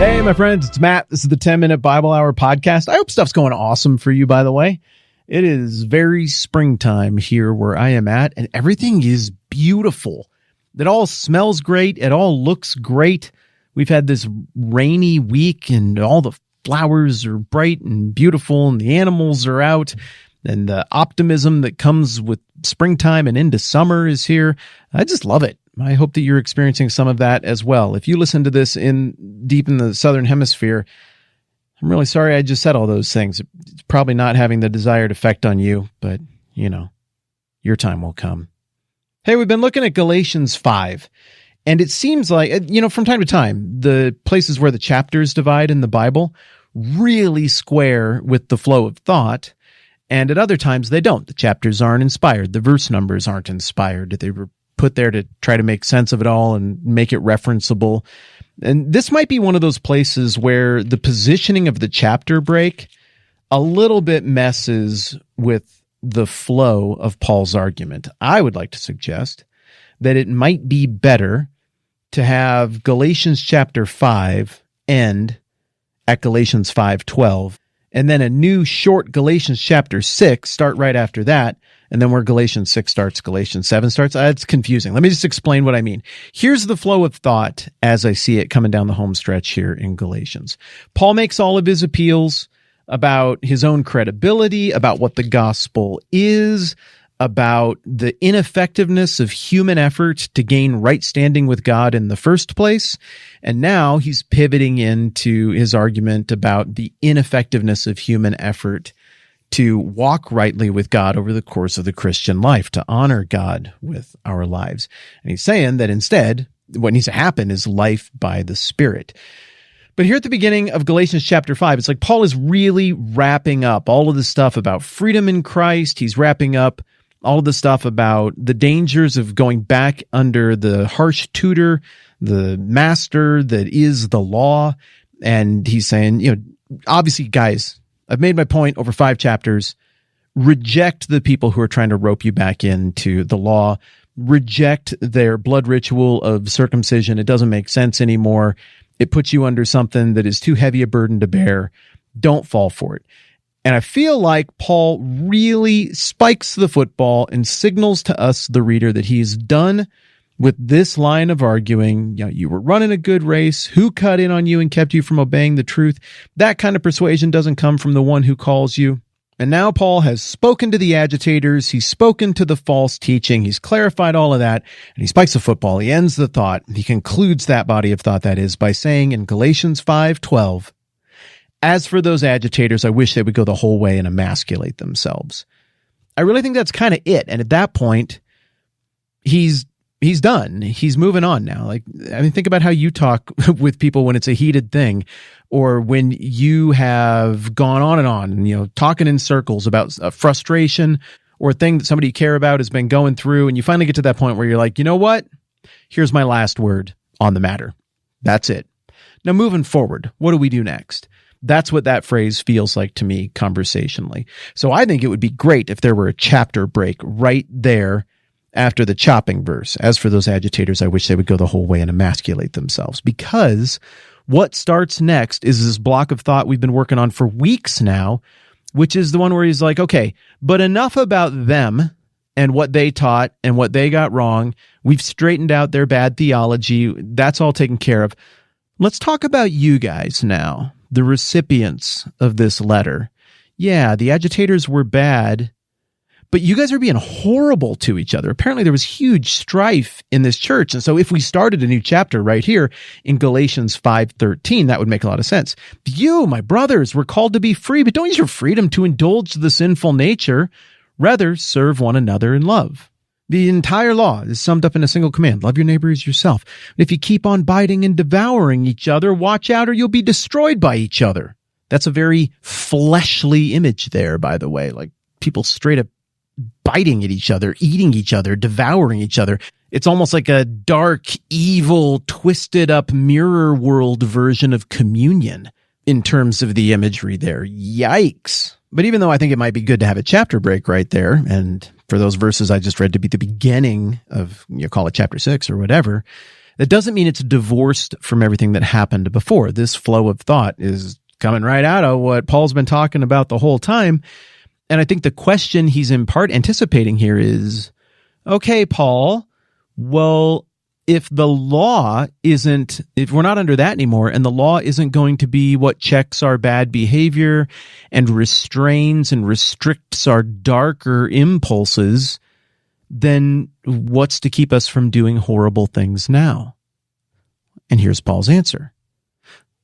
Hey, my friends, it's Matt. This is the 10-Minute Bible Hour podcast. I hope stuff's going awesome for you, by the way. It is very springtime here where I am at, and everything is beautiful. It all smells great. It all looks great. We've had this rainy week, and all the flowers are bright and beautiful, and the animals are out, and the optimism that comes with springtime and into summer is here. I just love it. I hope that you're experiencing some of that as well. If you listen to this deep in the Southern Hemisphere, I'm really sorry I just said all those things. It's probably not having the desired effect on you, but, your time will come. Hey, we've been looking at Galatians 5, and it seems like, from time to time, the places where the chapters divide in the Bible really square with the flow of thought, and at other times they don't. The chapters aren't inspired. The verse numbers aren't inspired. They were put there to try to make sense of it all and make it referenceable. And this might be one of those places where the positioning of the chapter break a little bit messes with the flow of Paul's argument. I would like to suggest that it might be better to have Galatians chapter 5 end at Galatians 5:12, and then a new short Galatians chapter 6 start right after that, and then where Galatians 6 starts, Galatians 7 starts. It's confusing. Let me just explain what I mean. Here's the flow of thought as I see it coming down the home stretch here in Galatians. Paul makes all of his appeals about his own credibility, about what the gospel is, about the ineffectiveness of human effort to gain right standing with God in the first place. And now he's pivoting into his argument about the ineffectiveness of human effort to walk rightly with God over the course of the Christian life, to honor God with our lives. And he's saying that instead, what needs to happen is life by the Spirit. But here at the beginning of Galatians chapter 5, it's like Paul is really wrapping up all of the stuff about freedom in Christ. He's wrapping up all of the stuff about the dangers of going back under the harsh tutor, the master that is the law. And he's saying, obviously, guys, I've made my point over 5 chapters. Reject the people who are trying to rope you back into the law. Reject their blood ritual of circumcision. It doesn't make sense anymore. It puts you under something that is too heavy a burden to bear. Don't fall for it. And I feel like Paul really spikes the football and signals to us, the reader, that he's done with this line of arguing. You were running a good race. Who cut in on you and kept you from obeying the truth? That kind of persuasion doesn't come from the one who calls you. And now Paul has spoken to the agitators. He's spoken to the false teaching. He's clarified all of that, and he spikes the football. He ends the thought. He concludes that body of thought, that is, by saying in Galatians 5:12, as for those agitators, I wish they would go the whole way and emasculate themselves. I really think that's kind of it. And at that point, he's done. He's moving on now. Think about how you talk with people when it's a heated thing, or when you have gone on and on, talking in circles about a frustration or a thing that somebody you care about has been going through. And you finally get to that point where you're like, you know what? Here's my last word on the matter. That's it. Now, moving forward, what do we do next? That's what that phrase feels like to me conversationally. So I think it would be great if there were a chapter break right there after the chopping verse. As for those agitators, I wish they would go the whole way and emasculate themselves. Because what starts next is this block of thought we've been working on for weeks now, which is the one where he's like, okay, but enough about them and what they taught and what they got wrong. We've straightened out their bad theology. That's all taken care of. Let's talk about you guys now, the recipients of this letter. Yeah, the agitators were bad, but you guys are being horrible to each other. Apparently there was huge strife in this church. And so if we started a new chapter right here in Galatians 5:13, that would make a lot of sense. You, my brothers, were called to be free, but don't use your freedom to indulge the sinful nature. Rather, serve one another in love. The entire law is summed up in a single command. Love your neighbor as yourself. If you keep on biting and devouring each other, watch out or you'll be destroyed by each other. That's a very fleshly image there, by the way. Like people straight up biting at each other, eating each other, devouring each other. It's almost like a dark, evil, twisted up mirror world version of communion in terms of the imagery there. Yikes. But even though I think it might be good to have a chapter break right there, and for those verses I just read to be the beginning of, call it chapter 6 or whatever, That doesn't mean it's divorced from everything that happened before. This flow of thought is coming right out of what Paul's been talking about the whole time. And I think the question he's in part anticipating here is, okay, Paul, well, if we're not under that anymore, and the law isn't going to be what checks our bad behavior and restrains and restricts our darker impulses, then what's to keep us from doing horrible things now? And here's Paul's answer.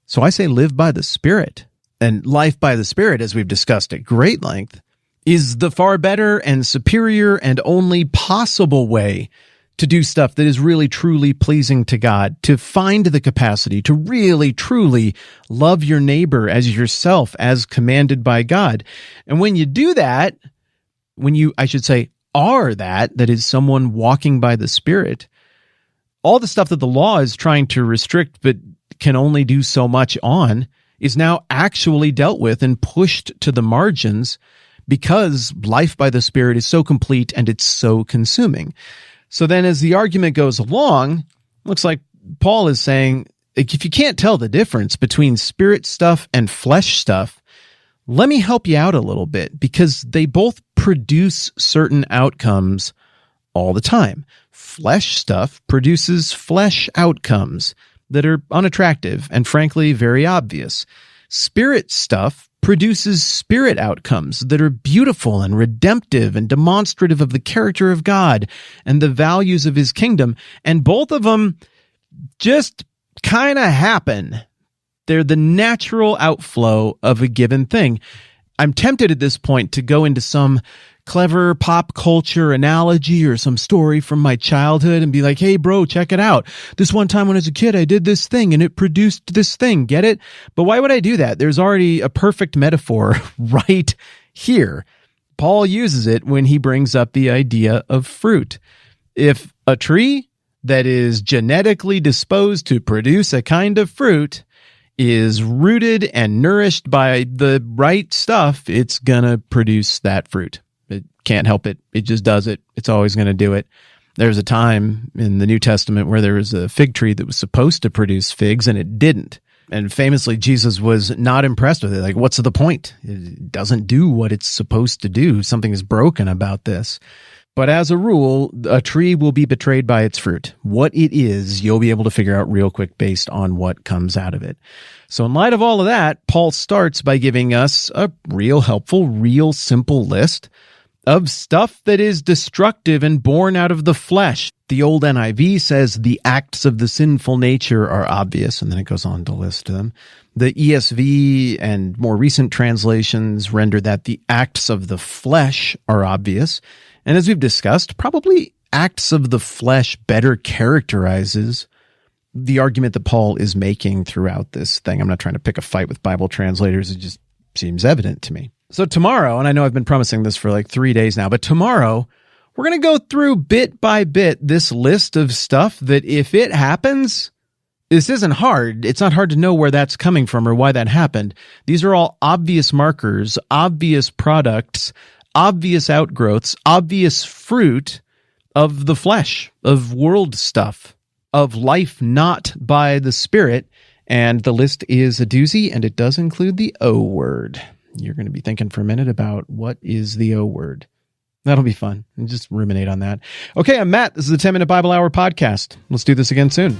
So I say live by the Spirit. And life by the Spirit, as we've discussed at great length, is the far better and superior and only possible way to do stuff that is really truly pleasing to God, to find the capacity to really truly love your neighbor as yourself as commanded by God. And when you do that, that is someone walking by the Spirit, all the stuff that the law is trying to restrict but can only do so much on is now actually dealt with and pushed to the margins because life by the Spirit is so complete and it's so consuming. So then as the argument goes along, looks like Paul is saying, if you can't tell the difference between spirit stuff and flesh stuff, let me help you out a little bit, because they both produce certain outcomes all the time. Flesh stuff produces flesh outcomes that are unattractive and frankly very obvious. Spirit stuff produces spirit outcomes that are beautiful and redemptive and demonstrative of the character of God and the values of his kingdom. And both of them just kind of happen. They're the natural outflow of a given thing. I'm tempted at this point to go into some clever pop culture analogy or some story from my childhood and be like, hey, bro, check it out. This one time when I was a kid, I did this thing and it produced this thing. Get it? But why would I do that? There's already a perfect metaphor right here. Paul uses it when he brings up the idea of fruit. If a tree that is genetically disposed to produce a kind of fruit is rooted and nourished by the right stuff, it's gonna produce that fruit. It can't help it. It just does it. It's always going to do it. There's a time in the New Testament where there was a fig tree that was supposed to produce figs and it didn't. And famously, Jesus was not impressed with it. Like, what's the point? It doesn't do what it's supposed to do. Something is broken about this. But as a rule, a tree will be betrayed by its fruit. What it is, you'll be able to figure out real quick based on what comes out of it. So in light of all of that, Paul starts by giving us a real helpful, real simple list of stuff that is destructive and born out of the flesh. The old NIV says the acts of the sinful nature are obvious, and then it goes on to list them. The ESV and more recent translations render that the acts of the flesh are obvious. And as we've discussed, probably acts of the flesh better characterizes the argument that Paul is making throughout this thing. I'm not trying to pick a fight with Bible translators. It just seems evident to me. So tomorrow, and I know I've been promising this for like 3 days now, but tomorrow we're going to go through bit by bit this list of stuff that if it happens, this isn't hard. It's not hard to know where that's coming from or why that happened. These are all obvious markers, obvious products, obvious outgrowths, obvious fruit of the flesh, of world stuff, of life not by the Spirit. And the list is a doozy, and it does include the O word. You're going to be thinking for a minute about what is the O word. That'll be fun. And just ruminate on that. Okay, I'm Matt. This is the 10-Minute Bible Hour podcast. Let's do this again soon.